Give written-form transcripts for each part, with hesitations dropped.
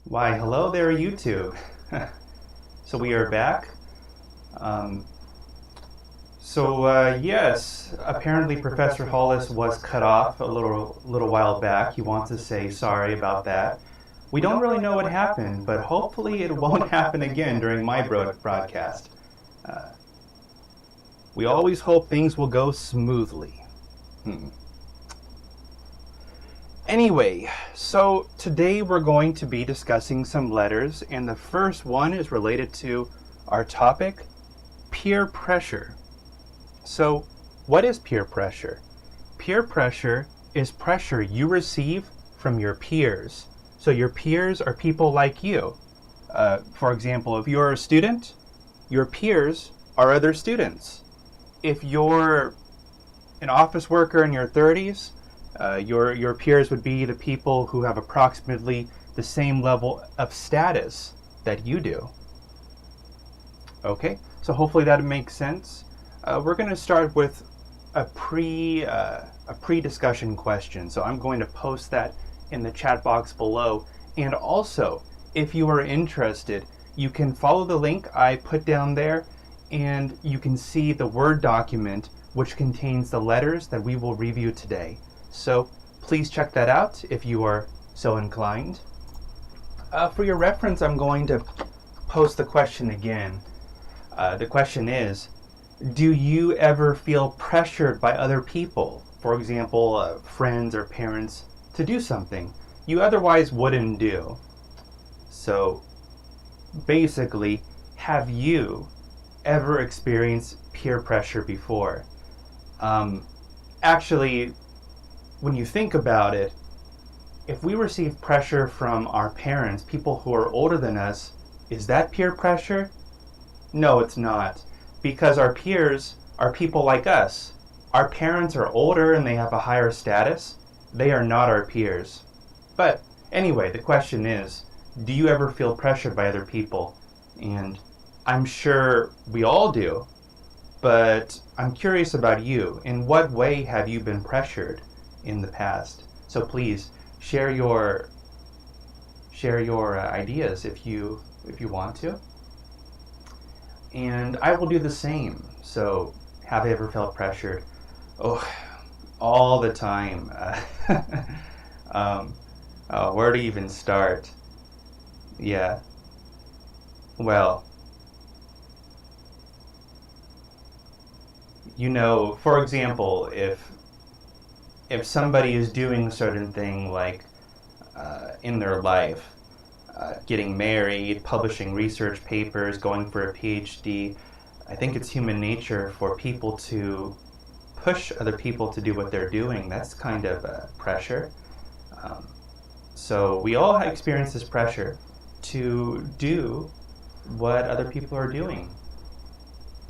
Why, hello there, YouTube. So we are back. Yes, apparently Professor Hollis was cut off a little while back. He wants to say sorry about that. We don't really know what happened, but hopefully it won't happen again during my broadcast. We always hope things will go smoothly. Anyway, so today we're going to be discussing some letters, and the first one is related to our topic, peer pressure. So, what is peer pressure? Peer pressure is pressure you receive from your peers. So your peers are people like you. For example, if you're a student, your peers are other students. If you're an office worker in your 30s, your peers would be the people who have approximately the same level of status that you do. Okay, so hopefully that makes sense. We're going to start with a pre-discussion question. So I'm going to post that in the chat box below. And also, if you are interested, you can follow the link I put down there, and you can see the Word document which contains the letters that we will review today. So please check that out if you are so inclined. For your reference, I'm going to post the question again. The question is, do you ever feel pressured by other people, for example, friends or parents, to do something you otherwise wouldn't do? So basically, have you ever experienced peer pressure before? Actually, when you think about it, if we receive pressure from our parents, people who are older than us, is that peer pressure? No, it's not. Because our peers are people like us. Our parents are older and they have a higher status. They are not our peers. But anyway, the question is, do you ever feel pressured by other people? And I'm sure we all do. But I'm curious about you. In what way have you been pressured in the past? So please share your ideas if you want to. And I will do the same. So, have I ever felt pressured? Oh, all the time. Where to even start? Yeah. Well, for example, if somebody is doing a certain thing, like in their life, getting married, publishing research papers, going for a PhD, I think it's human nature for people to push other people to do what they're doing. That's kind of pressure. So we all experience this pressure to do what other people are doing.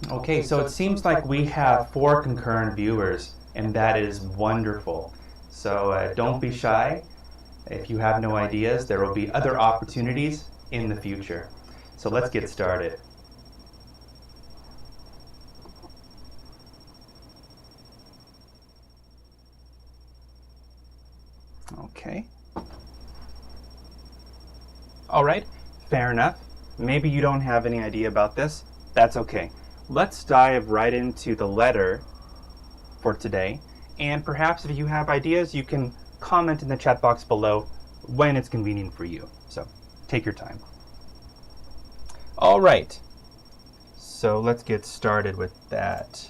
Okay, so it seems like we have 4 concurrent viewers, and that is wonderful. So don't be shy. If you have no ideas, there will be other opportunities in the future. So let's get started. Okay. All right, fair enough. Maybe you don't have any idea about this. That's okay. Let's dive right into the letter for today. And perhaps if you have ideas, you can comment in the chat box below when it's convenient for you. So take your time. All right. So let's get started with that.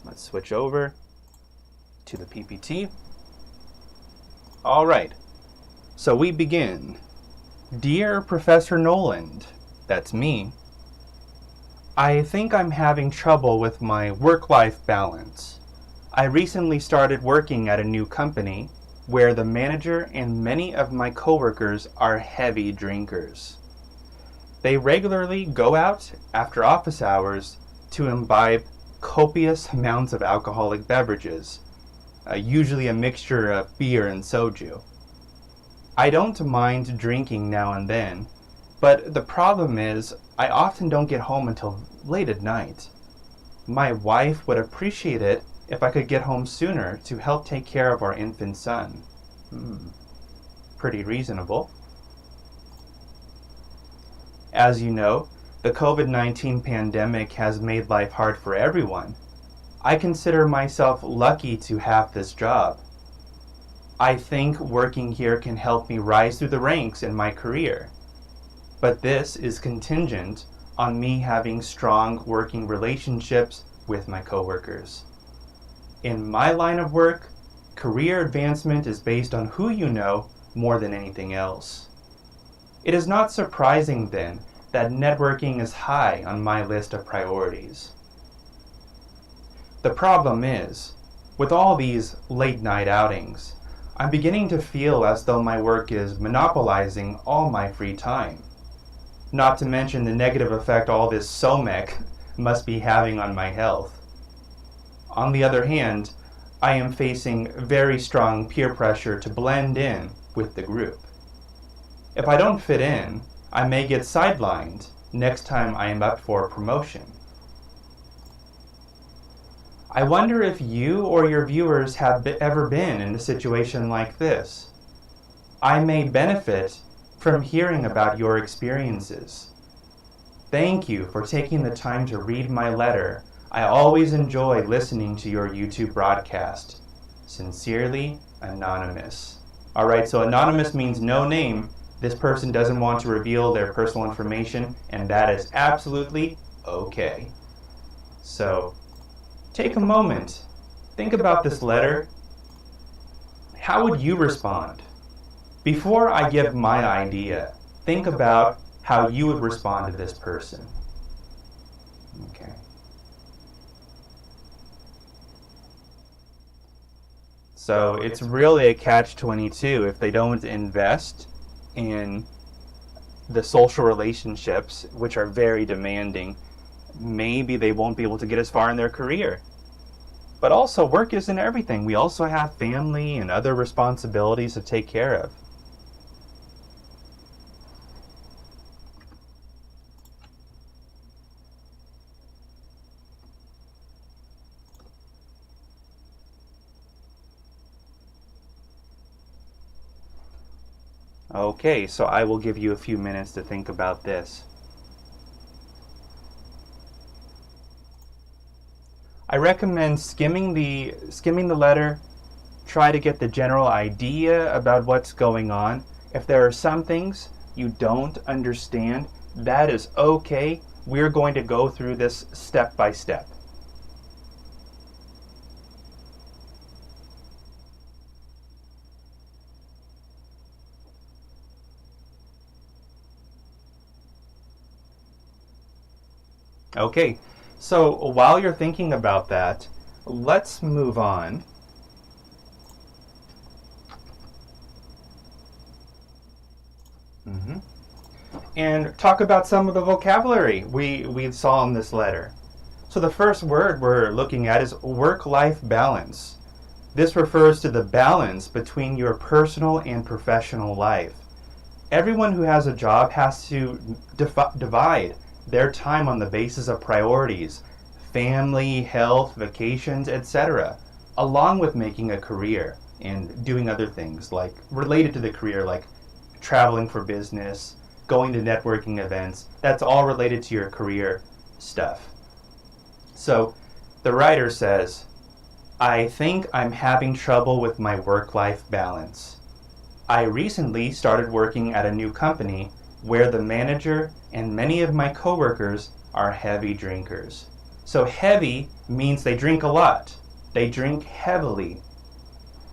Let's switch over to the PPT. All right. So we begin. Dear Professor Noland, that's me. I think I'm having trouble with my work-life balance. I recently started working at a new company where the manager and many of my coworkers are heavy drinkers. They regularly go out after office hours to imbibe copious amounts of alcoholic beverages, usually a mixture of beer and soju. I don't mind drinking now and then, but the problem is I often don't get home until late at night. My wife would appreciate it if I could get home sooner to help take care of our infant son. pretty reasonable. As you know, the COVID-19 pandemic has made life hard for everyone. I consider myself lucky to have this job. I think working here can help me rise through the ranks in my career. But this is contingent on me having strong working relationships with my coworkers. In my line of work, career advancement is based on who you know more than anything else. It is not surprising, then, that networking is high on my list of priorities. The problem is, with all these late-night outings, I'm beginning to feel as though my work is monopolizing all my free time. Not to mention the negative effect all this SOMEC must be having on my health. On the other hand, I am facing very strong peer pressure to blend in with the group. If I don't fit in, I may get sidelined next time I am up for a promotion. I wonder if you or your viewers have ever been in a situation like this. I may benefit from hearing about your experiences. Thank you for taking the time to read my letter. I always enjoy listening to your YouTube broadcast. Sincerely, Anonymous. Alright, so anonymous means no name. This person doesn't want to reveal their personal information, and that is absolutely okay. So, take a moment. Think about this letter. How would you respond? Before I give my idea, think about how you would respond to this person. Okay. So it's really a catch-22 if they don't invest in the social relationships, which are very demanding. Maybe they won't be able to get as far in their career. But also, work isn't everything. We also have family and other responsibilities to take care of. Okay, so I will give you a few minutes to think about this. I recommend skimming the letter, try to get the general idea about what's going on. If there are some things you don't understand, that is okay. We're going to go through this step by step. Okay, so while you're thinking about that, let's move on. And talk about some of the vocabulary we saw in this letter. So the first word we're looking at is work-life balance. This refers to the balance between your personal and professional life. Everyone who has a job has to divide their time on the basis of priorities, family, health, vacations, etc., along with making a career and doing other things like related to the career, like traveling for business, going to networking events. That's all related to your career stuff. So the writer says, I think I'm having trouble with my work-life balance. I recently started working at a new company where the manager and many of my coworkers are heavy drinkers. So heavy means they drink a lot. They drink heavily.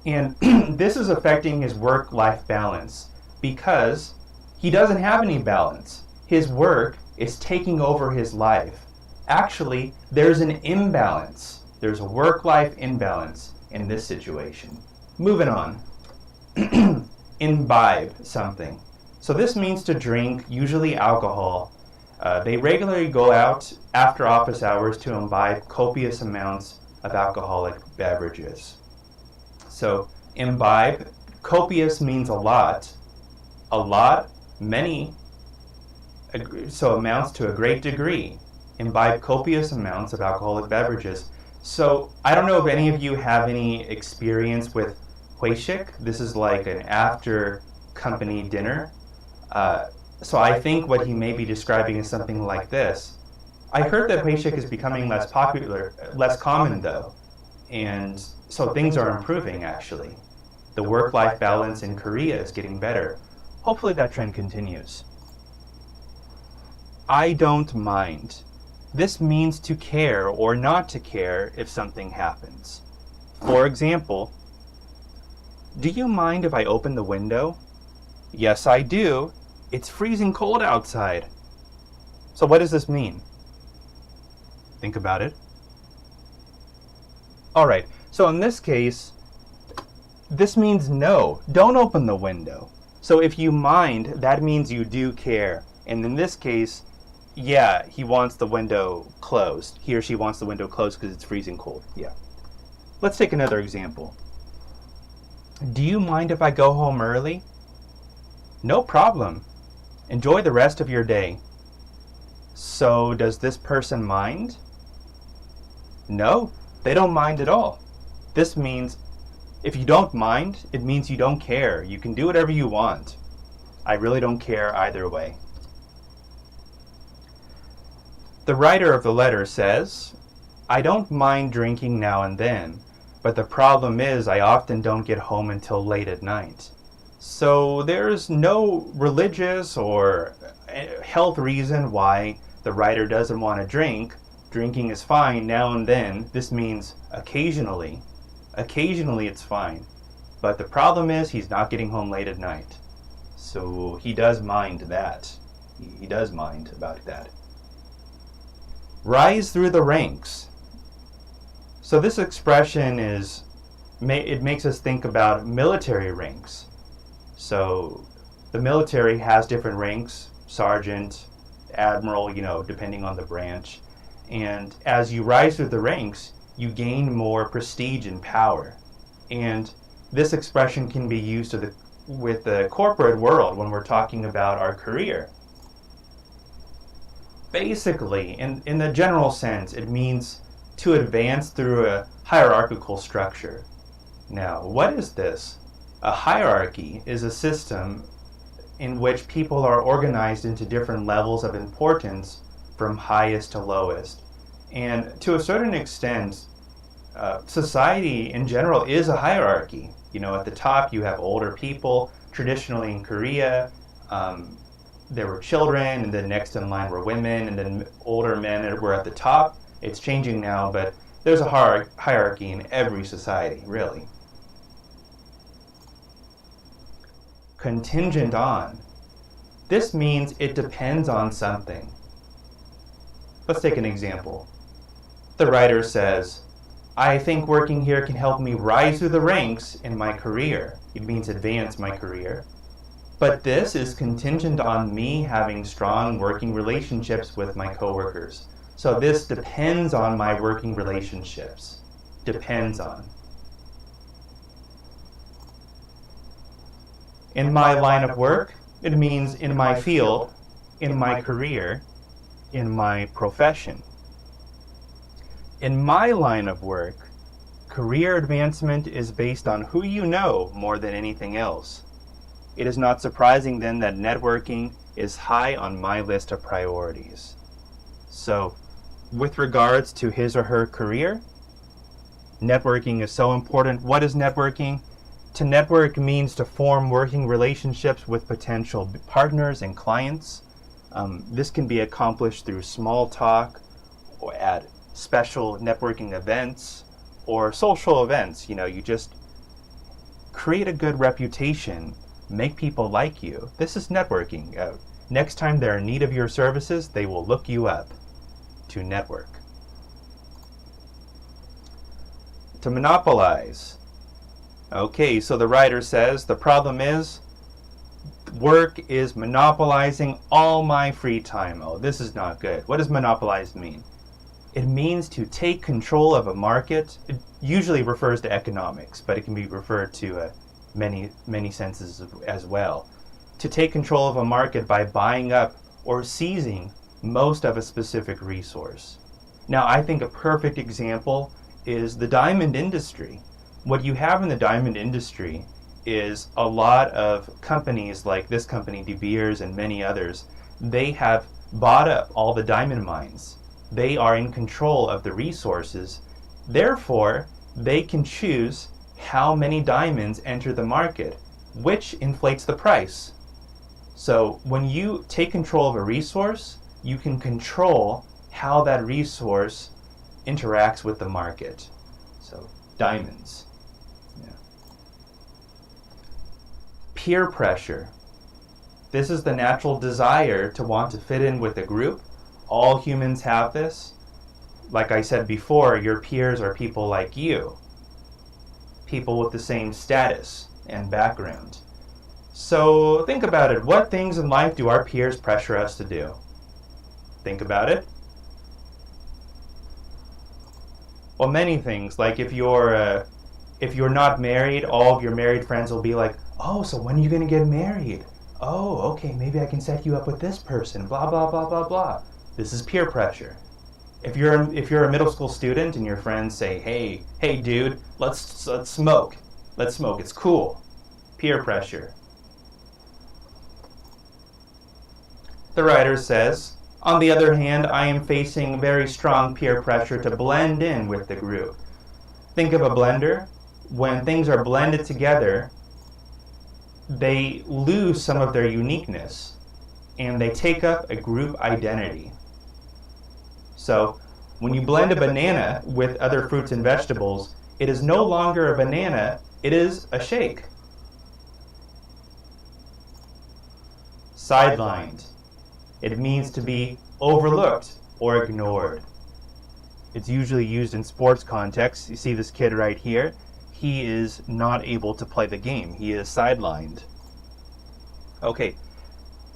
And this is affecting his work-life balance because he doesn't have any balance. His work is taking over his life. Actually, there's an imbalance. There's a work-life imbalance in this situation. Moving on. Imbibe something. So this means to drink, usually alcohol. They regularly go out after office hours to imbibe copious amounts of alcoholic beverages. So imbibe, copious means a lot, many, so amounts to a great degree. Imbibe copious amounts of alcoholic beverages. So I don't know if any of you have any experience with 회식. This is like an after company dinner. So I think what he may be describing is something like this. I heard that paycheck is becoming less common though. And so things are improving actually. The work-life balance in Korea is getting better. Hopefully that trend continues. I don't mind. This means to care or not to care if something happens. For example, do you mind if I open the window? Yes, I do. It's freezing cold outside. So what does this mean? Think about it. All right, so in this case, this means no, don't open the window. So if you mind, that means you do care. And in this case, yeah, he wants the window closed. He or she wants the window closed because it's freezing cold. Yeah. Let's take another example. Do you mind if I go home early? No problem. Enjoy the rest of your day. So does this person mind? No, they don't mind at all. This means if you don't mind, it means you don't care. You can do whatever you want. I really don't care either way. The writer of the letter says, I don't mind drinking now and then, but the problem is I often don't get home until late at night. So there's no religious or health reason why the writer doesn't want to drink. Drinking is fine now and then. This means occasionally. Occasionally it's fine. But the problem is he's not getting home late at night. So he does mind that. He does mind about that. Rise through the ranks. So this expression it makes us think about military ranks. So the military has different ranks, sergeant, admiral, depending on the branch. And as you rise through the ranks, you gain more prestige and power. And this expression can be used with the corporate world when we're talking about our career. Basically, in the general sense, it means to advance through a hierarchical structure. Now, what is this? A hierarchy is a system in which people are organized into different levels of importance from highest to lowest. And to a certain extent, society in general is a hierarchy. At the top you have older people. Traditionally in Korea, there were children, and then next in line were women, and then older men were at the top. It's changing now, but there's a hierarchy in every society, really. Contingent on. This means it depends on something. Let's take an example. The writer says, I think working here can help me rise through the ranks in my career. It means advance my career. But this is contingent on me having strong working relationships with my coworkers. So this depends on my working relationships. Depends on. In my line of work, it means in my field, in my career, in my profession. In my line of work, career advancement is based on who you know more than anything else. It is not surprising then that networking is high on my list of priorities. So, with regards to his or her career, networking is so important. What is networking? To network means to form working relationships with potential partners and clients. This can be accomplished through small talk or at special networking events or social events. You just create a good reputation, make people like you. This is networking. Next time they're in need of your services, they will look you up. To network. To monopolize. Okay, so the writer says the problem is work is monopolizing all my free time. Oh, this is not good. What does monopolize mean? It means to take control of a market. It usually refers to economics, but it can be referred to many senses as well. To take control of a market by buying up or seizing most of a specific resource. Now, I think a perfect example is the diamond industry. What you have in the diamond industry is a lot of companies like this company, De Beers, and many others, they have bought up all the diamond mines. They are in control of the resources. Therefore, they can choose how many diamonds enter the market, which inflates the price. So when you take control of a resource, you can control how that resource interacts with the market. So diamonds. Yeah. Peer pressure. This is the natural desire to want to fit in with a group. All humans have this. Like I said before, your peers are people like you. People with the same status and background. So think about it. What things in life do our peers pressure us to do? Think about it. Well, many things. Like if you're not married, all of your married friends will be like, "Oh, so when are you going to get married? Oh, okay, maybe I can set you up with this person, blah, blah, blah, blah, blah." This is peer pressure. If you're a middle school student and your friends say, hey dude, let's smoke. Let's smoke, it's cool. Peer pressure. The writer says, on the other hand, I am facing very strong peer pressure to blend in with the group. Think of a blender. When things are blended together, they lose some of their uniqueness and they take up a group identity. So when you blend a banana with other fruits and vegetables, it is no longer a banana, it is a shake. Sidelined. It means to be overlooked or ignored. It's usually used in sports contexts. You see this kid right here. He is not able to play the game. He is sidelined. Okay,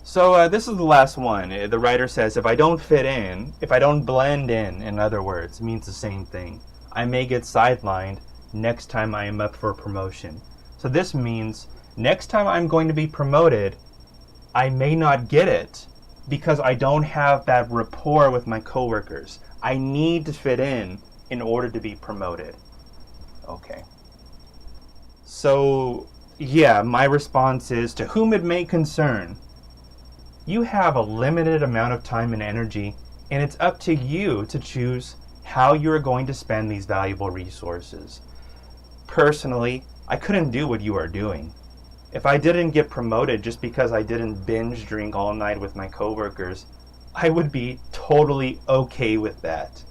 so this is the last one. The writer says, if I don't fit in, if I don't blend in other words, it means the same thing. I may get sidelined next time I am up for a promotion. So this means next time I'm going to be promoted, I may not get it because I don't have that rapport with my coworkers. I need to fit in order to be promoted. Okay. So, yeah, my response is, to whom it may concern, you have a limited amount of time and energy, and it's up to you to choose how you're going to spend these valuable resources. Personally, I couldn't do what you are doing. If I didn't get promoted just because I didn't binge drink all night with my coworkers, I would be totally okay with that.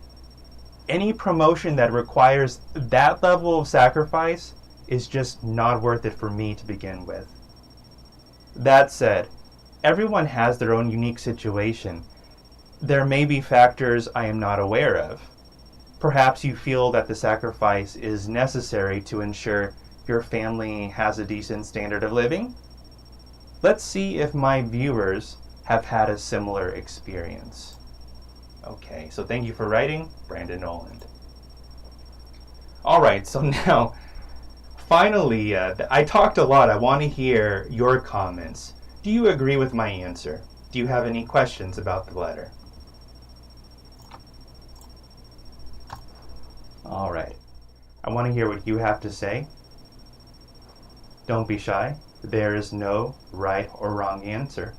Any promotion that requires that level of sacrifice is just not worth it for me to begin with. That said, everyone has their own unique situation. There may be factors I am not aware of. Perhaps you feel that the sacrifice is necessary to ensure your family has a decent standard of living. Let's see if my viewers have had a similar experience. Okay, so thank you for writing, Branden Noland. Alright, so now, finally, I talked a lot. I want to hear your comments. Do you agree with my answer? Do you have any questions about the letter? Alright, I want to hear what you have to say. Don't be shy. There is no right or wrong answer.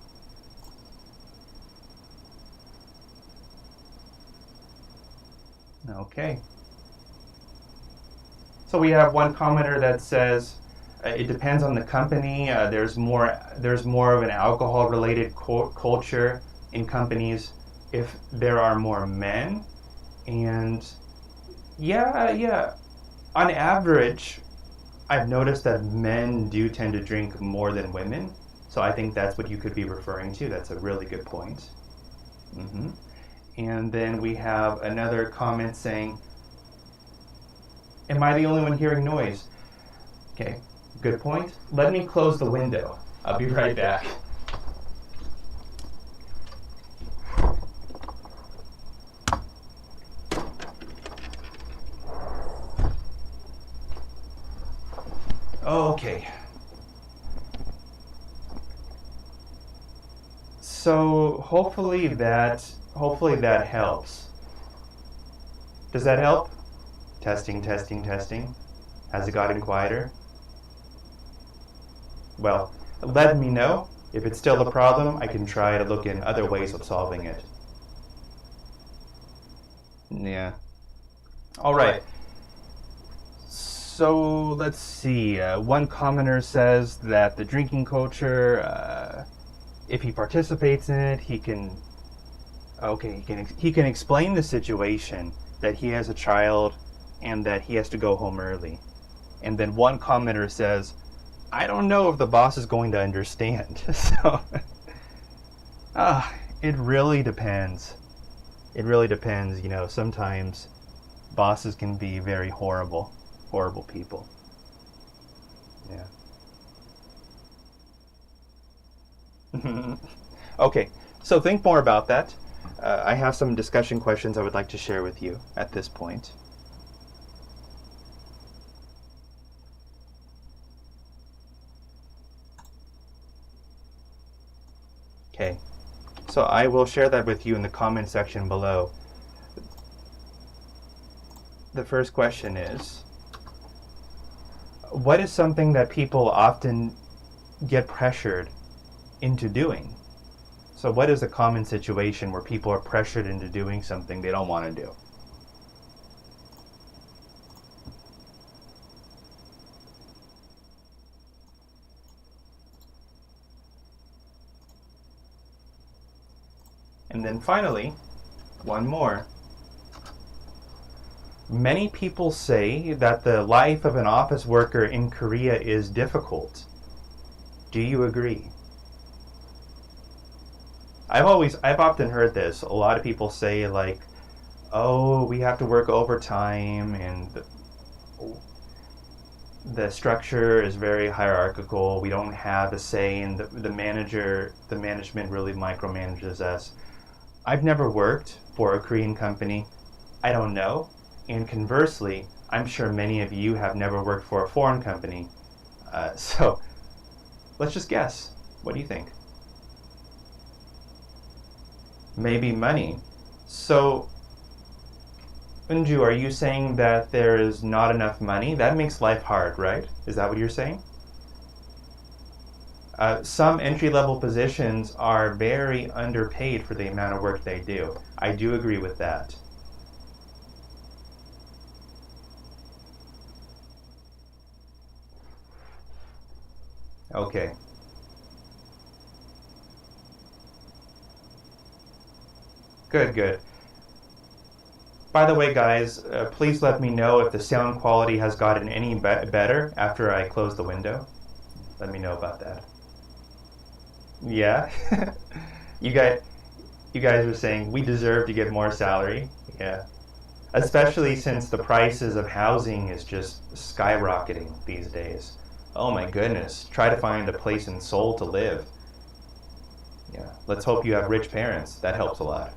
Okay. So we have one commenter that says, it depends on the company. There's more of an alcohol-related culture in companies if there are more men. And yeah. On average, I've noticed that men do tend to drink more than women. So I think that's what you could be referring to. That's a really good point. And then we have another comment saying, am I the only one hearing noise? Okay, good point. Let me close the window. I'll be right back. Okay. So hopefully that helps. Does that help? Testing. Has it gotten quieter? Well, let me know. If it's still a problem, I can try to look in other ways of solving it. Yeah. All right. So let's see. One commenter says that the drinking culture, if he participates in it, he can explain the situation that he has a child and that he has to go home early. And then one commenter says, I don't know if the boss is going to understand. So, it really depends. It really depends. Sometimes bosses can be very horrible people. Yeah. Okay, so think more about that. I have some discussion questions I would like to share with you at this point. Okay, so I will share that with you in the comment section below. The first question is, what is something that people often get pressured into doing? So what is a common situation where people are pressured into doing something they don't want to do? And then finally, one more. Many people say that the life of an office worker in Korea is difficult. Do you agree? I've often heard this. A lot of people say like, oh, we have to work overtime and the structure is very hierarchical. We don't have a say, and the management really micromanages us. I've never worked for a Korean company. I don't know. And conversely, I'm sure many of you have never worked for a foreign company. So let's just guess. What do you think? Maybe money. So, Unju, are you saying that there is not enough money? That makes life hard, right? Is that what you're saying? Some entry-level positions are very underpaid for the amount of work they do. I do agree with that. Okay. Good. By the way, guys, please let me know if the sound quality has gotten any better after I close the window. Let me know about that. Yeah? You guys are saying we deserve to get more salary. Yeah. Especially since the prices of housing is just skyrocketing these days. Oh my goodness. Try to find a place in Seoul to live. Yeah. Let's hope you have rich parents. That helps a lot.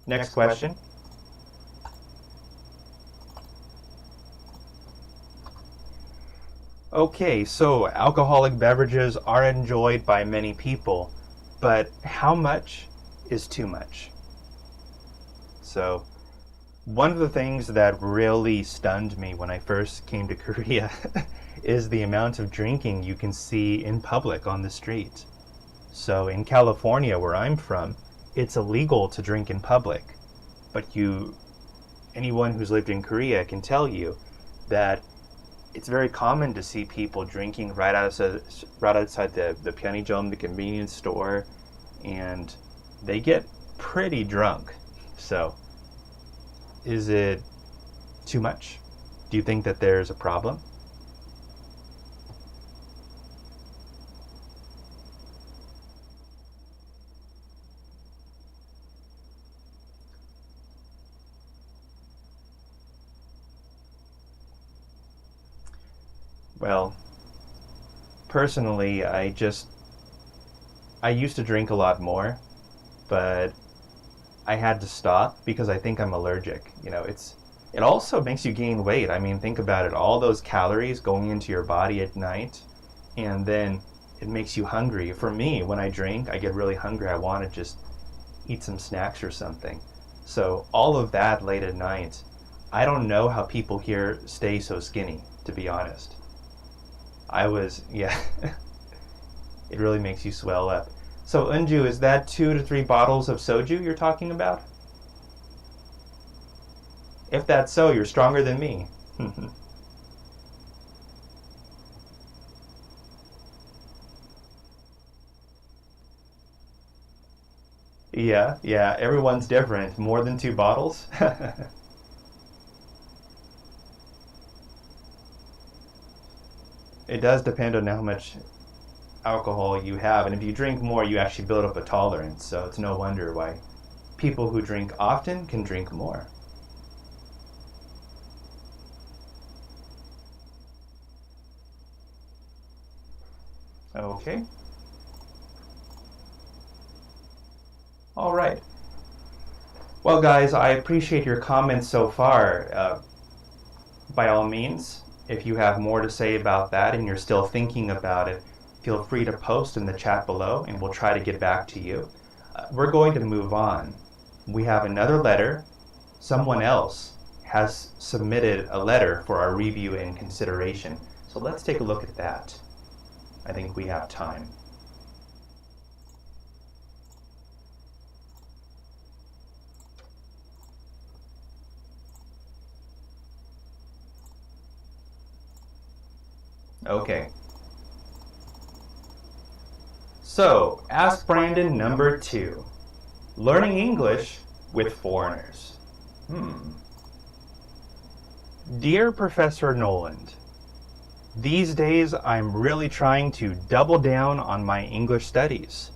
Next question. Okay, so alcoholic beverages are enjoyed by many people, but how much is too much? So, one of the things that really stunned me when I first came to Korea is the amount of drinking you can see in public on the street. So, in California, where I'm from, it's illegal to drink in public, but anyone who's lived in Korea can tell you that it's very common to see people drinking right outside the Pyeongjong, the convenience store, and they get pretty drunk. So, is it too much? Do you think that there's a problem? Well, personally, I used to drink a lot more, but I had to stop because I think I'm allergic. It also makes you gain weight. I mean, think about it. All those calories going into your body at night, and then it makes you hungry. For me, when I drink, I get really hungry. I want to just eat some snacks or something. So all of that late at night, I don't know how people here stay so skinny, to be honest. Yeah, it really makes you swell up. So Unju, is that 2 to 3 bottles of soju you're talking about? If that's so, you're stronger than me. Yeah, everyone's different. More than 2 bottles? It does depend on how much alcohol you have, and if you drink more, you actually build up a tolerance, so it's no wonder why people who drink often can drink more. Okay. All right. Well, guys, I appreciate your comments so far. By all means, if you have more to say about that and you're still thinking about it, feel free to post in the chat below and we'll try to get back to you. We're going to move on. We have another letter. Someone else has submitted a letter for our review and consideration. So let's take a look at that. I think we have time. Okay. So, Ask Branden number 2. Learning English with foreigners. Dear Professor Noland, these days I'm really trying to double down on my English studies.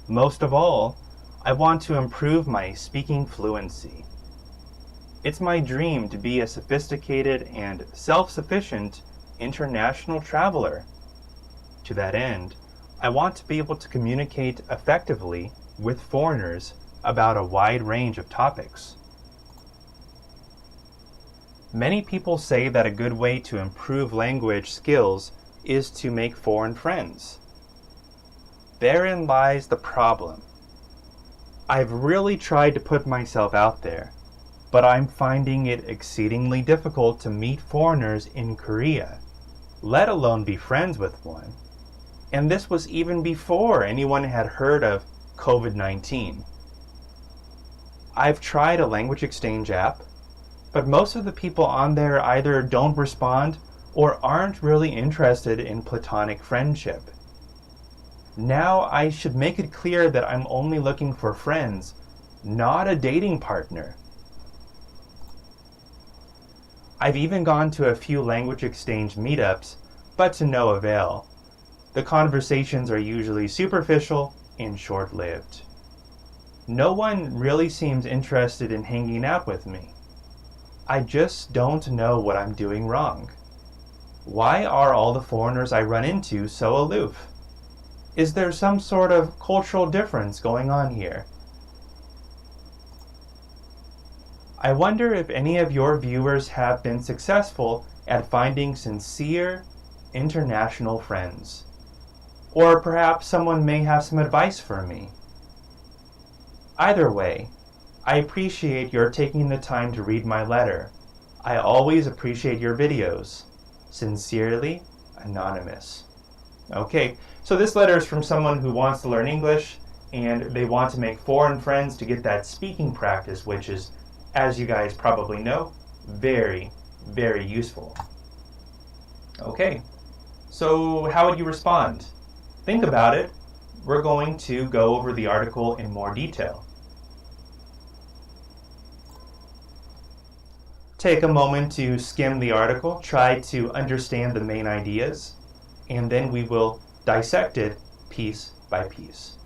Most of all, I want to improve my speaking fluency. It's my dream to be a sophisticated and self-sufficient international traveler. To that end, I want to be able to communicate effectively with foreigners about a wide range of topics. Many people say that a good way to improve language skills is to make foreign friends. Therein lies the problem. I've really tried to put myself out there, but I'm finding it exceedingly difficult to meet foreigners in Korea, let alone be friends with one. And this was even before anyone had heard of COVID-19. I've tried a language exchange app, but most of the people on there either don't respond or aren't really interested in platonic friendship. Now I should make it clear that I'm only looking for friends, not a dating partner. I've even gone to a few language exchange meetups, but to no avail. The conversations are usually superficial and short-lived. No one really seems interested in hanging out with me. I just don't know what I'm doing wrong. Why are all the foreigners I run into so aloof? Is there some sort of cultural difference going on here? I wonder if any of your viewers have been successful at finding sincere, international friends. Or perhaps someone may have some advice for me. Either way, I appreciate your taking the time to read my letter. I always appreciate your videos. Sincerely, Anonymous. Okay, so this letter is from someone who wants to learn English and they want to make foreign friends to get that speaking practice, which is, as you guys probably know, very, very useful. Okay, so how would you respond? Think about it. We're going to go over the article in more detail. Take a moment to skim the article, try to understand the main ideas, and then we will dissect it piece by piece.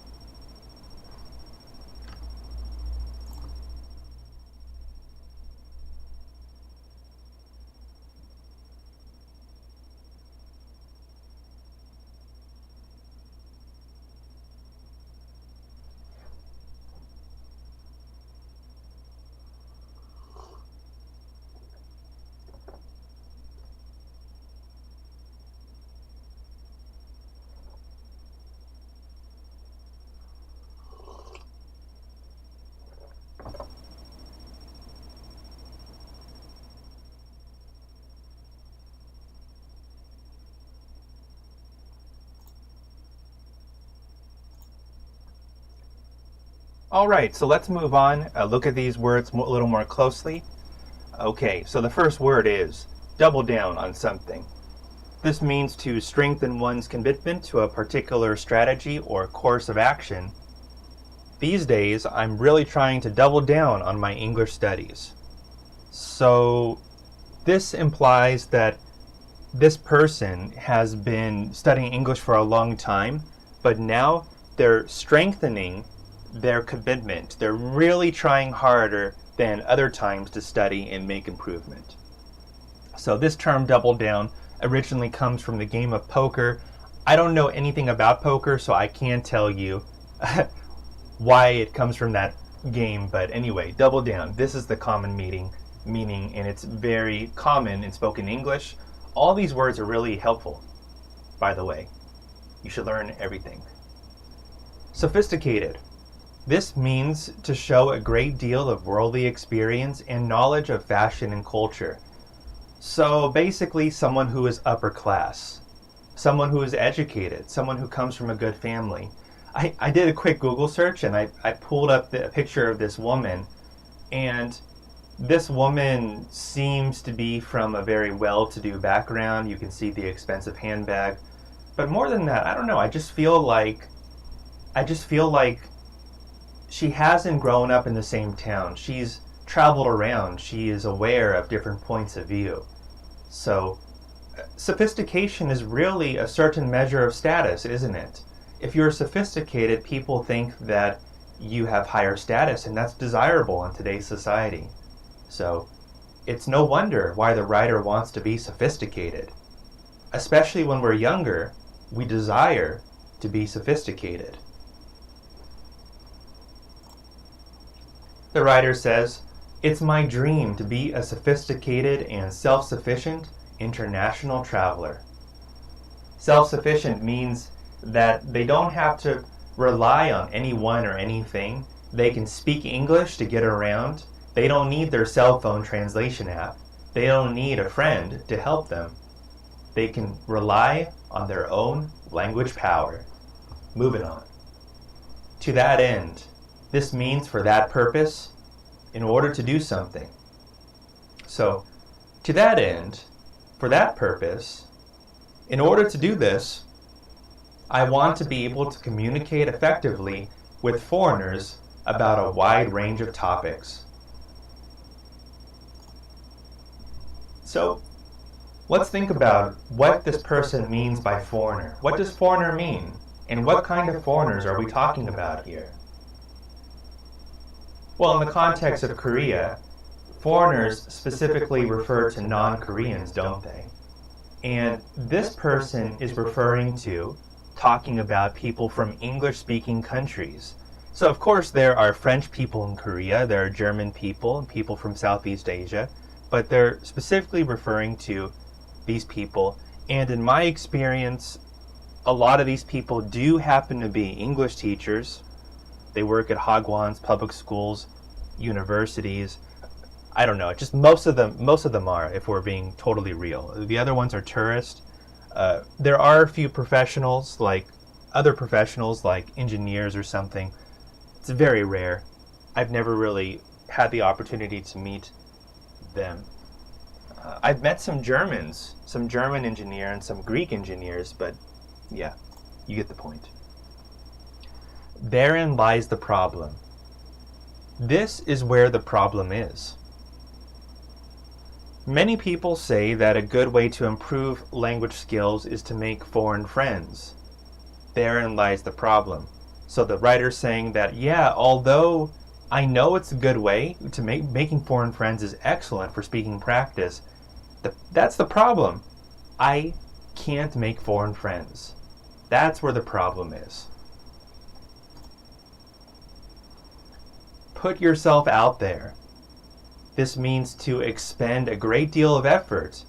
All right, so let's move on. Look at these words a little more closely. Okay, so the first word is double down on something. This means to strengthen one's commitment to a particular strategy or course of action. These days, I'm really trying to double down on my English studies. So this implies that this person has been studying English for a long time, but now they're strengthening their commitment. They're really trying harder than other times to study and make improvement. So this term double down originally comes from the game of poker. I don't know anything about poker, so I can't tell you why it comes from that game, but anyway, double down. This is the common meaning, and it's very common in spoken English. All these words are really helpful, by the way. You should learn everything. Sophisticated. This means to show a great deal of worldly experience and knowledge of fashion and culture. So basically, someone who is upper class, someone who is educated, someone who comes from a good family. I did a quick Google search and I pulled up a picture of this woman, and this woman seems to be from a very well-to-do background. You can see the expensive handbag. But more than that, I don't know. I just feel like she hasn't grown up in the same town. She's traveled around. She is aware of different points of view. So sophistication is really a certain measure of status, isn't it? If you're sophisticated, people think that you have higher status, and that's desirable in today's society. So it's no wonder why the writer wants to be sophisticated. Especially when we're younger, we desire to be sophisticated. The writer says, "It's my dream to be a sophisticated and self-sufficient international traveler." Self-sufficient means that they don't have to rely on anyone or anything. They can speak English to get around. They don't need their cell phone translation app. They don't need a friend to help them. They can rely on their own language power. Moving on. To that end, this means for that purpose, in order to do something. So, to that end, for that purpose, in order to do this, I want to be able to communicate effectively with foreigners about a wide range of topics. So, let's think about what this person means by foreigner. What does foreigner mean? And what kind of foreigners are we talking about here? Well, in the context of Korea, foreigners specifically refer to non-Koreans, don't they? And this person is referring to talking about people from English-speaking countries. So, of course, there are French people in Korea, there are German people and people from Southeast Asia, but they're specifically referring to these people. And in my experience, a lot of these people do happen to be English teachers. They work at hagwons, public schools, universities. I don't know, just most of them are, if we're being totally real. The other ones are tourists. There are a few professionals, like other professionals, like engineers or something. It's very rare. I've never really had the opportunity to meet them. I've met some Germans, some German engineer and some Greek engineers, but yeah, you get the point. Therein lies the problem. This is where the problem is. Many people say that a good way to improve language skills is to make foreign friends. Therein lies the problem. So the writer's saying that, yeah, although I know it's a good way to making foreign friends is excellent for speaking practice, that's the problem. I can't make foreign friends. That's where the problem is. Put yourself out there. This means to expend a great deal of effort,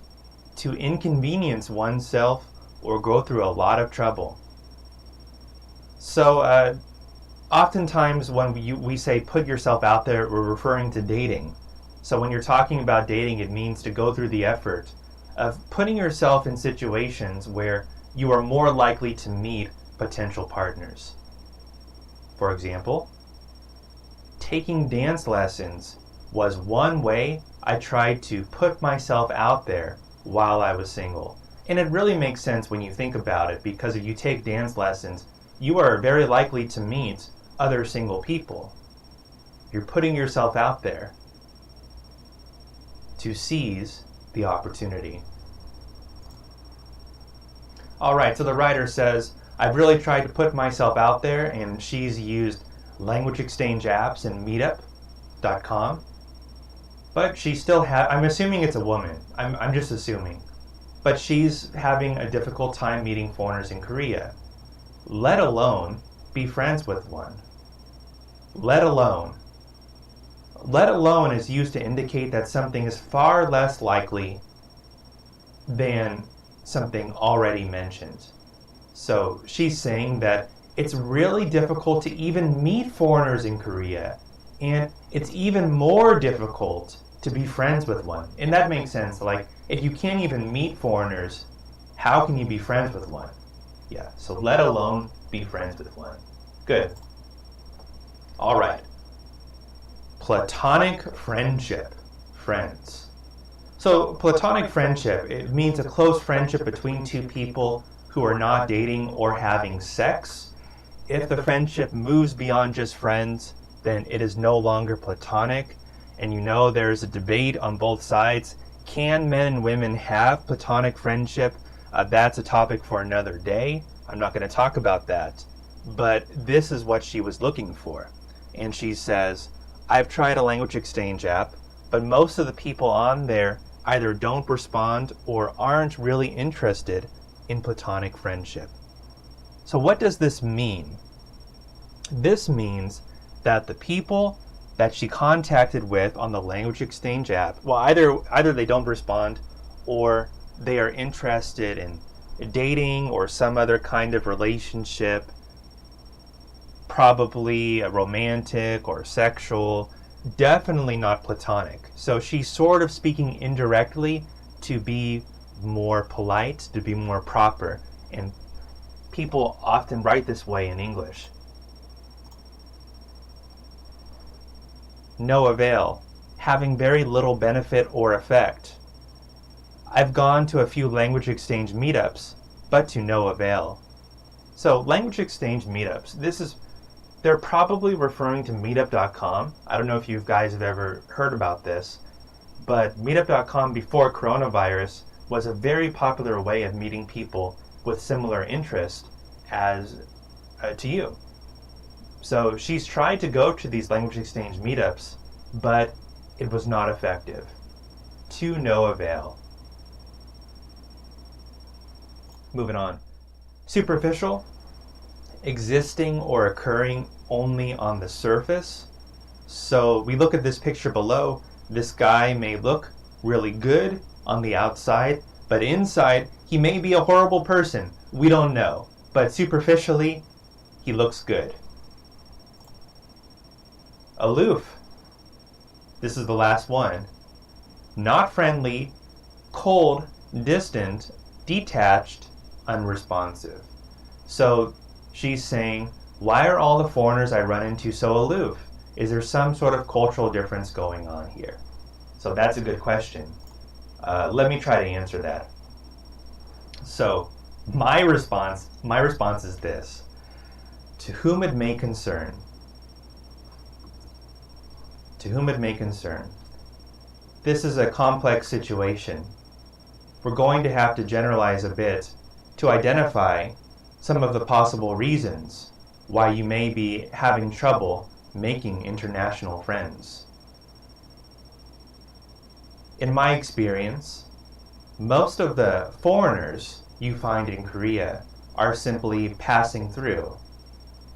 to inconvenience oneself, or go through a lot of trouble. So, oftentimes when we say put yourself out there, we're referring to dating. So when you're talking about dating, it means to go through the effort of putting yourself in situations where you are more likely to meet potential partners. For example, taking dance lessons was one way I tried to put myself out there while I was single. And it really makes sense when you think about it, because if you take dance lessons, you are very likely to meet other single people. You're putting yourself out there to seize the opportunity. All right, so the writer says, I've really tried to put myself out there, and she's used language exchange apps and meetup.com. But she still I'm assuming it's a woman. I'm just assuming. But she's having a difficult time meeting foreigners in Korea, let alone be friends with one. Let alone. Let alone is used to indicate that something is far less likely than something already mentioned. So she's saying that it's really difficult to even meet foreigners in Korea, and it's even more difficult to be friends with one. And that makes sense. Like, if you can't even meet foreigners, how can you be friends with one? Yeah, so let alone be friends with one. Good. All right. Platonic friendship. Friends. So, platonic friendship, it means a close friendship between two people who are not dating or having sex. If the friendship moves beyond just friends, then it is no longer platonic. And you know there's a debate on both sides. Can men and women have platonic friendship? That's a topic for another day. I'm not going to talk about that. But this is what she was looking for. And she says, I've tried a language exchange app, but most of the people on there either don't respond or aren't really interested in platonic friendship. So what does this mean? This means that the people that she contacted with on the language exchange app, well, either they don't respond or they are interested in dating or some other kind of relationship, probably a romantic or sexual, definitely not platonic. So she's sort of speaking indirectly to be more polite, to be more proper, and people often write this way in English. No avail, having very little benefit or effect. I've gone to a few language exchange meetups, but to no avail. So language exchange meetups, they're probably referring to meetup.com. I don't know if you guys have ever heard about this, but meetup.com before coronavirus was a very popular way of meeting people with similar interest as to you. So she's tried to go to these language exchange meetups, but it was not effective. To no avail. Moving on. Superficial, existing or occurring only on the surface. So we look at this picture below. This guy may look really good on the outside, but inside he may be a horrible person. We don't know. But superficially, he looks good. Aloof. This is the last one. Not friendly, cold, distant, detached, unresponsive. So she's saying, why are all the foreigners I run into so aloof? Is there some sort of cultural difference going on here? So that's a good question. Let me try to answer that. So my response is this. To whom it may concern. To whom it may concern. This is a complex situation. We're going to have to generalize a bit to identify some of the possible reasons why you may be having trouble making international friends. In my experience, most of the foreigners you find in Korea are simply passing through.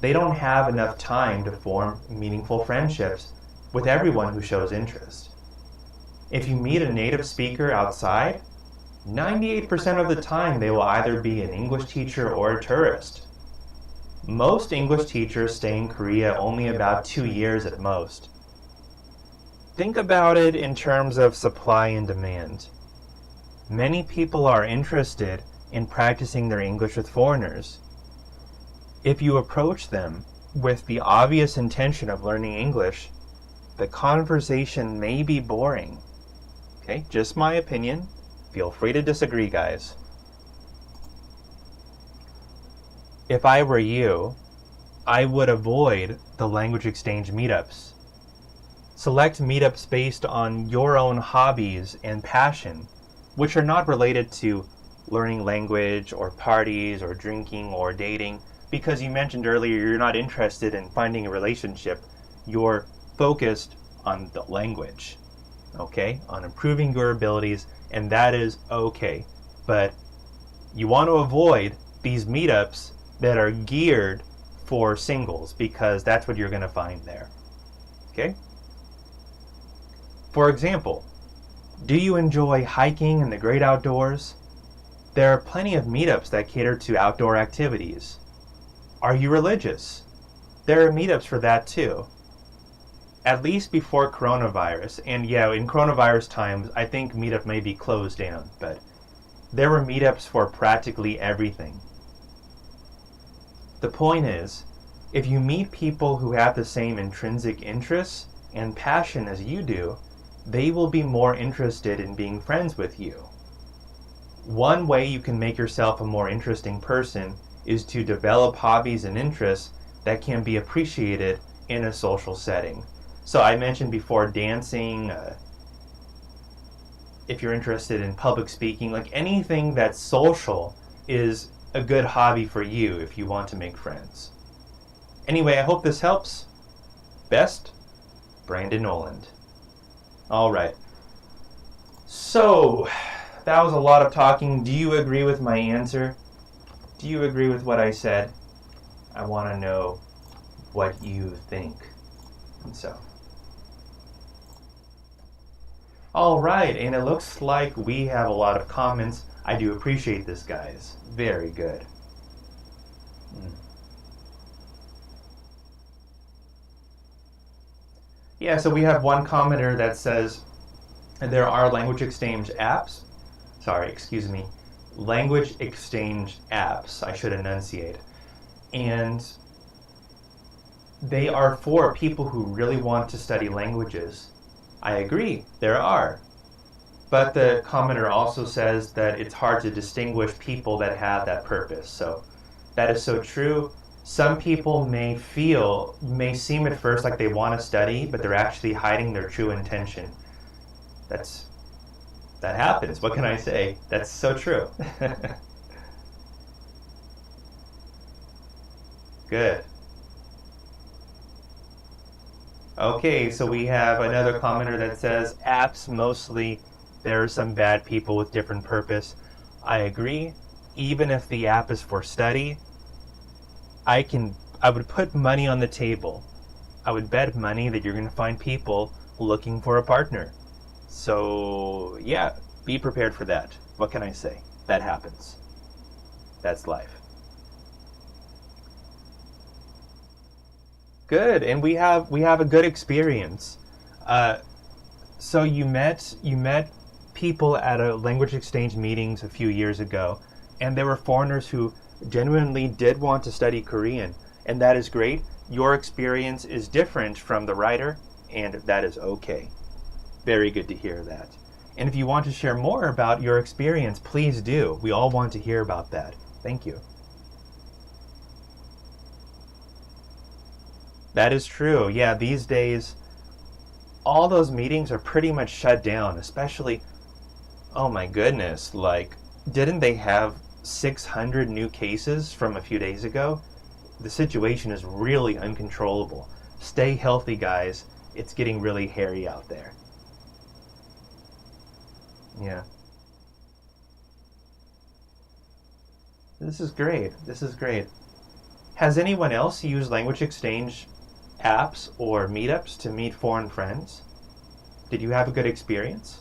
They don't have enough time to form meaningful friendships with everyone who shows interest. If you meet a native speaker outside, 98% of the time they will either be an English teacher or a tourist. Most English teachers stay in Korea only about 2 years at most. Think about it in terms of supply and demand. Many people are interested in practicing their English with foreigners. If you approach them with the obvious intention of learning English, the conversation may be boring. Okay, just my opinion. Feel free to disagree, guys. If I were you, I would avoid the language exchange meetups. Select meetups based on your own hobbies and passion, which are not related to learning language or parties or drinking or dating, because you mentioned earlier you're not interested in finding a relationship. You're focused on the language, okay? On improving your abilities, and that is okay. But you want to avoid these meetups that are geared for singles, because that's what you're going to find there, okay? For example, do you enjoy hiking in the great outdoors? There are plenty of meetups that cater to outdoor activities. Are you religious? There are meetups for that too. At least before coronavirus, and yeah, in coronavirus times, I think meetup may be closed down, but there were meetups for practically everything. The point is, if you meet people who have the same intrinsic interests and passion as you do, they will be more interested in being friends with you. One way you can make yourself a more interesting person is to develop hobbies and interests that can be appreciated in a social setting. So I mentioned before dancing, if you're interested in public speaking, like anything that's social is a good hobby for you if you want to make friends. Anyway, I hope this helps. Best, Branden Noland. All right. So, that was a lot of talking. Do you agree with my answer? Do you agree with what I said? I want to know what you think. And so. All right, and it looks like we have a lot of comments. I do appreciate this, guys. Very good. Yeah, so we have one commenter that says there are language exchange apps. Language exchange apps. I should enunciate. And they are for people who really want to study languages. I agree, there are. But the commenter also says that it's hard to distinguish people that have that purpose. So that is so true. Some people may seem at first like they want to study, but they're actually hiding their true intention. That happens. What can I say? That's so true. Good. Okay, so we have another commenter that says apps mostly, there are some bad people with different purpose. I agree. Even if the app is for study, I would put money on the table. I would bet money that you're going to find people looking for a partner. So, yeah, be prepared for that. What can I say? That happens. That's life. Good, and we have a good experience. So you met people at a language exchange meetings a few years ago, and there were foreigners who genuinely did want to study Korean, and that is great. Your experience is different from the writer, and that is okay. Very good to hear that. And if you want to share more about your experience, please do. We all want to hear about that. Thank you. That is true. Yeah, these days, all those meetings are pretty much shut down, especially, oh my goodness, like, didn't they have 600 new cases from a few days ago? The situation is really uncontrollable. Stay healthy, guys. It's getting really hairy out there. Yeah. This is great. This is great. Has anyone else used language exchange apps or meetups to meet foreign friends? Did you have a good experience?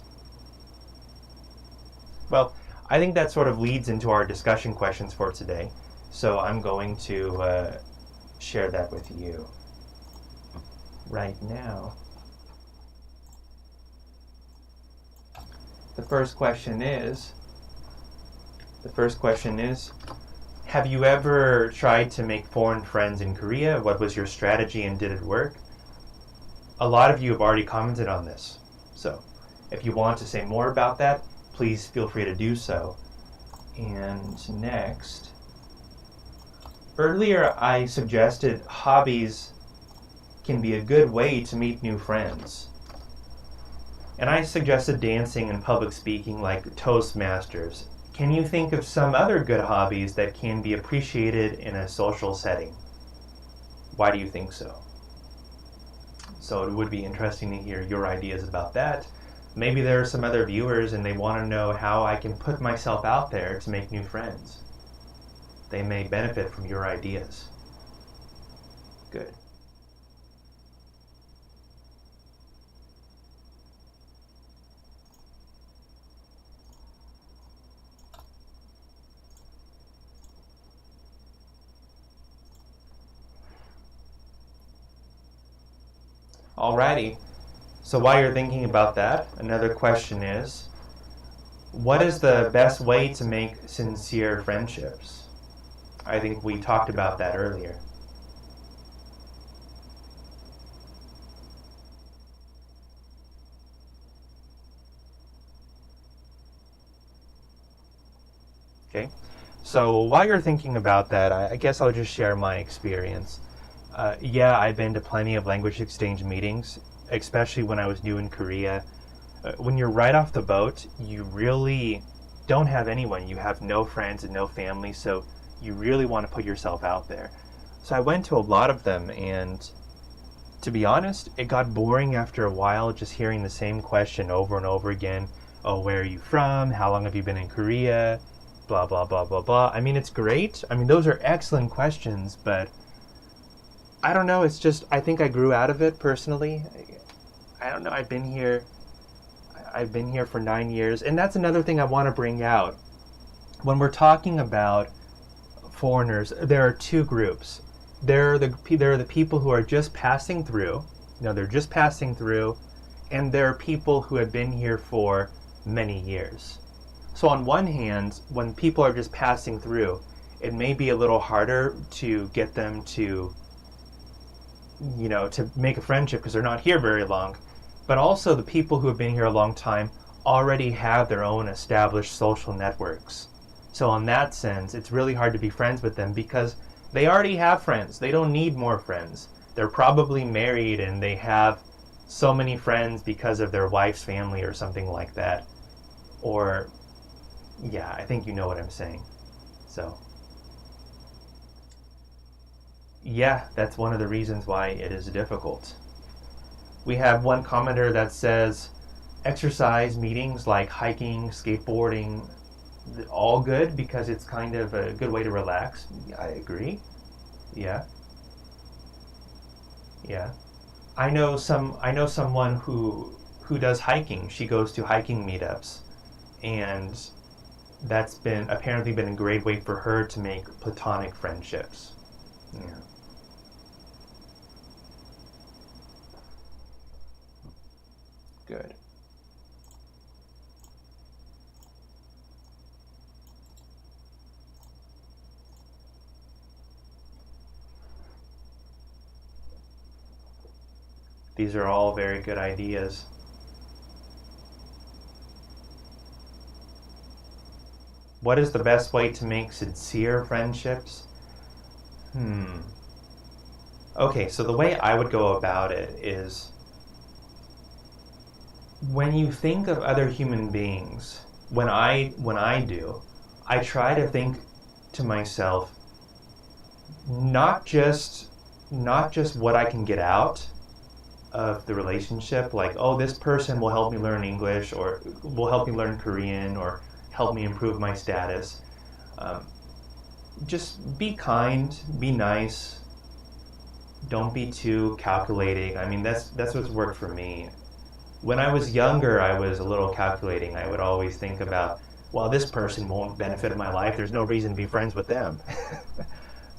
Well, I think that sort of leads into our discussion questions for today. So I'm going to share that with you right now. The first question is, have you ever tried to make foreign friends in Korea? What was your strategy and did it work? a lot of you have already commented on this. So if you want to say more about that, please feel free to do so. And next, earlier I suggested hobbies can be a good way to meet new friends. And I suggested dancing and public speaking like Toastmasters. Can you think of some other good hobbies that can be appreciated in a social setting? Why do you think so? So it would be interesting to hear your ideas about that. Maybe there are some other viewers and they want to know how I can put myself out there to make new friends. They may benefit from your ideas. Good. Alrighty, so while you're thinking about that, another question is, what is the best way to make sincere friendships? I think we talked about that earlier. Okay, so while you're thinking about that, I guess I'll just share my experience. Yeah, I've been to plenty of language exchange meetings, especially when I was new in Korea. When you're right off the boat, you really don't have anyone. You have no friends and no family, so you really want to put yourself out there. So I went to a lot of them, and to be honest, it got boring after a while just hearing the same question over and over again. Oh, where are you from? How long have you been in Korea? Blah, blah, blah, blah, blah. I mean, it's great. I mean, those are excellent questions, but I don't know, it's just, I think I grew out of it personally. I don't know, I've been here for 9 years, and that's another thing I want to bring out. When we're talking about foreigners, there are two groups. There are the people who are just passing through, they're just passing through, and there are people who have been here for many years. So on one hand, when people are just passing through, it may be a little harder to get them to make a friendship because they're not here very long. But also the people who have been here a long time already have their own established social networks. So in that sense, it's really hard to be friends with them because they already have friends. They don't need more friends. They're probably married and they have so many friends because of their wife's family or something like that. Or, yeah, I think you know what I'm saying. So yeah, that's one of the reasons why it is difficult. We have one commenter that says, exercise meetings like hiking, skateboarding, all good because it's kind of a good way to relax. I agree. Yeah. Yeah. I know someone who does hiking. She goes to hiking meetups, and that's apparently been a great way for her to make platonic friendships. Yeah. Good. These are all very good ideas. What is the best way to make sincere friendships? Okay, so the way I would go about it is, when you think of other human beings, when I do, I try to think to myself, not just what I can get out of the relationship, like, oh, this person will help me learn English, or will help me learn Korean, or help me improve my status. Just be kind, be nice, don't be too calculating. I mean, that's what's worked for me. When I was younger, I was a little calculating. I would always think about, well, this person won't benefit my life. There's no reason to be friends with them.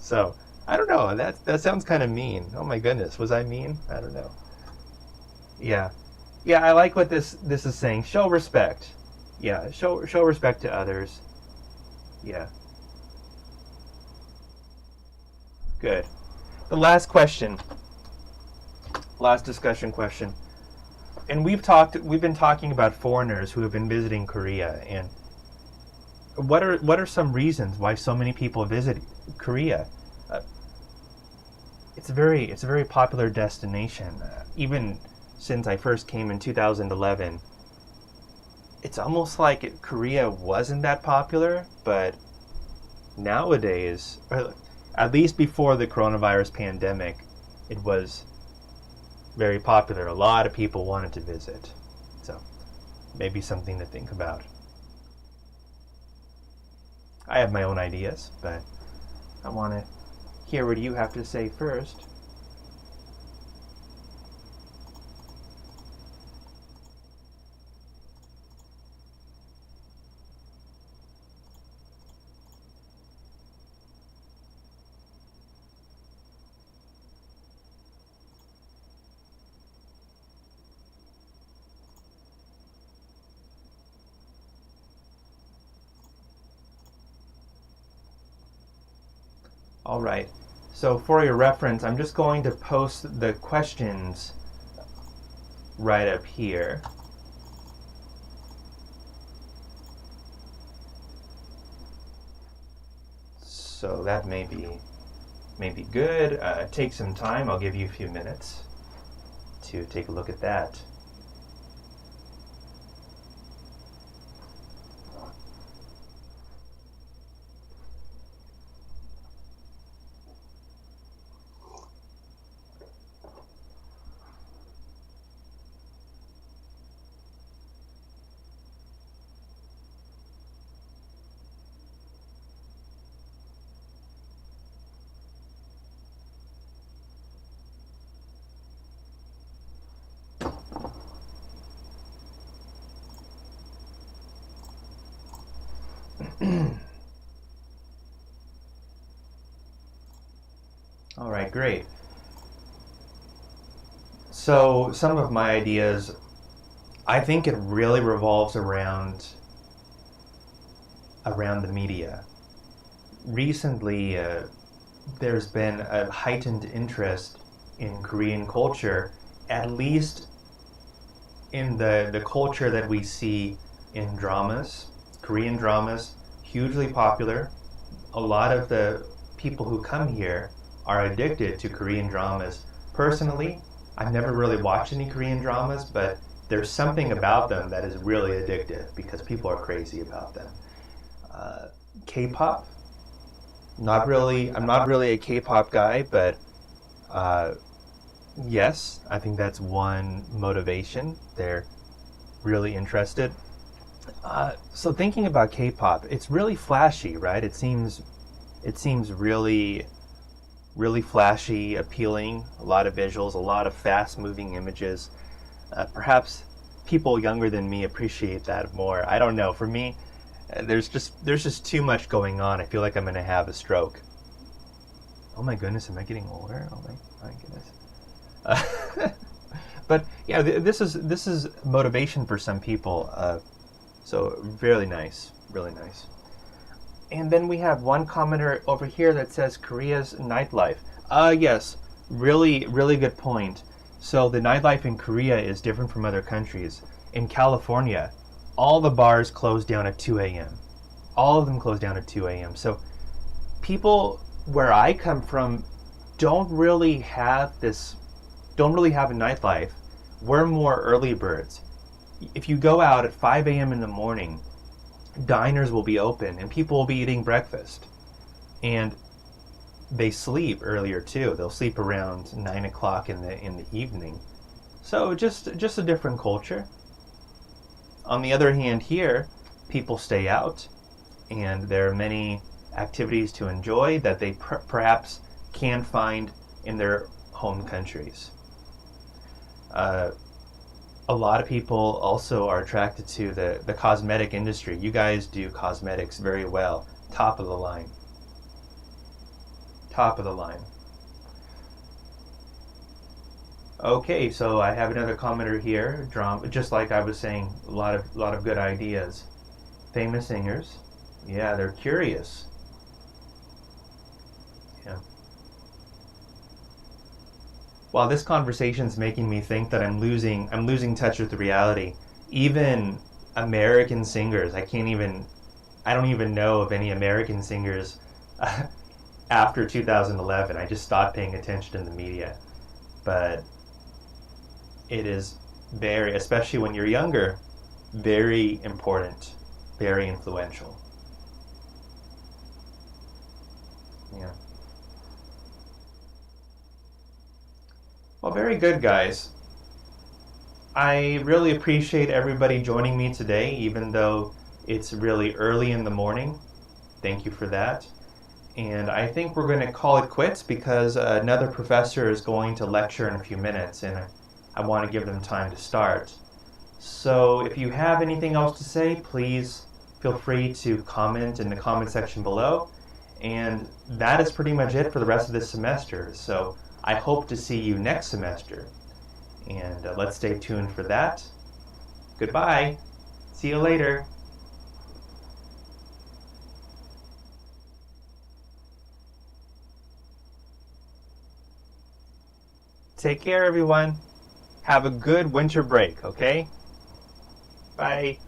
So, I don't know. That sounds kind of mean. Oh my goodness, was I mean? I don't know. Yeah. Yeah, I like what this is saying. Show respect. Yeah, show respect to others. Yeah. Good. The last question. last discussion question. And we've been talking about foreigners who have been visiting Korea, and what are some reasons why so many people visit Korea? It's a very popular destination. Even since I first came in 2011, it's almost like Korea wasn't that popular, but nowadays, or at least before the coronavirus pandemic, it was very popular. A lot of people wanted to visit. So maybe something to think about. I have my own ideas, but I want to hear what you have to say first. All right. So for your reference, I'm just going to post the questions right up here. So that may be good. Take some time. I'll give you a few minutes to take a look at that. All right, great. So some of my ideas, I think it really revolves around the media. Recently, there's been a heightened interest in Korean culture, at least in the culture that we see in dramas. Korean dramas, hugely popular. A lot of the people who come here are addicted to Korean dramas. Personally, I've never really watched any Korean dramas, but there's something about them that is really addictive because people are crazy about them. K-pop, I'm not really a K-pop guy, but yes, I think that's one motivation. They're really interested. So thinking about K-pop, it's really flashy, right? It seems really flashy, appealing, a lot of visuals, a lot of fast-moving images. Perhaps people younger than me appreciate that more. I don't know. For me, there's just too much going on. I feel like I'm going to have a stroke. Oh my goodness, am I getting older? Oh my goodness. But yeah, this is motivation for some people. So really nice, really nice. And then we have one commenter over here that says Korea's nightlife. Yes, really good point. So the nightlife in Korea is different from other countries. In California, all the bars close down at 2 a.m. All of them close down at 2 a.m. So people where I come from don't really have a nightlife. We're more early birds. If you go out at 5 a.m. in the morning, diners will be open and people will be eating breakfast. And they sleep earlier too. They'll sleep around 9 o'clock in the evening. So just a different culture. On the other hand, here, people stay out and there are many activities to enjoy that they perhaps can't find in their home countries. A lot of people also are attracted to the cosmetic industry. You guys do cosmetics very well. Top of the line. Top of the line. Okay, so I have another commenter here. Just like I was saying, a lot of good ideas. Famous singers. Yeah, they're curious. Yeah. While this conversation's making me think that I'm losing touch with the reality. Even American singers, I don't even know of any American singers after 2011. I just stopped paying attention in the media. But it is very, especially when you're younger, very important, very influential. Yeah. Well, very good, guys. I really appreciate everybody joining me today, even though it's really early in the morning. Thank you for that. And I think we're going to call it quits because another professor is going to lecture in a few minutes, and I want to give them time to start. So if you have anything else to say, please feel free to comment in the comment section below. And that is pretty much it for the rest of this semester. So I hope to see you next semester. And let's stay tuned for that. Goodbye. See you later. Take care, everyone. Have a good winter break, okay? Bye.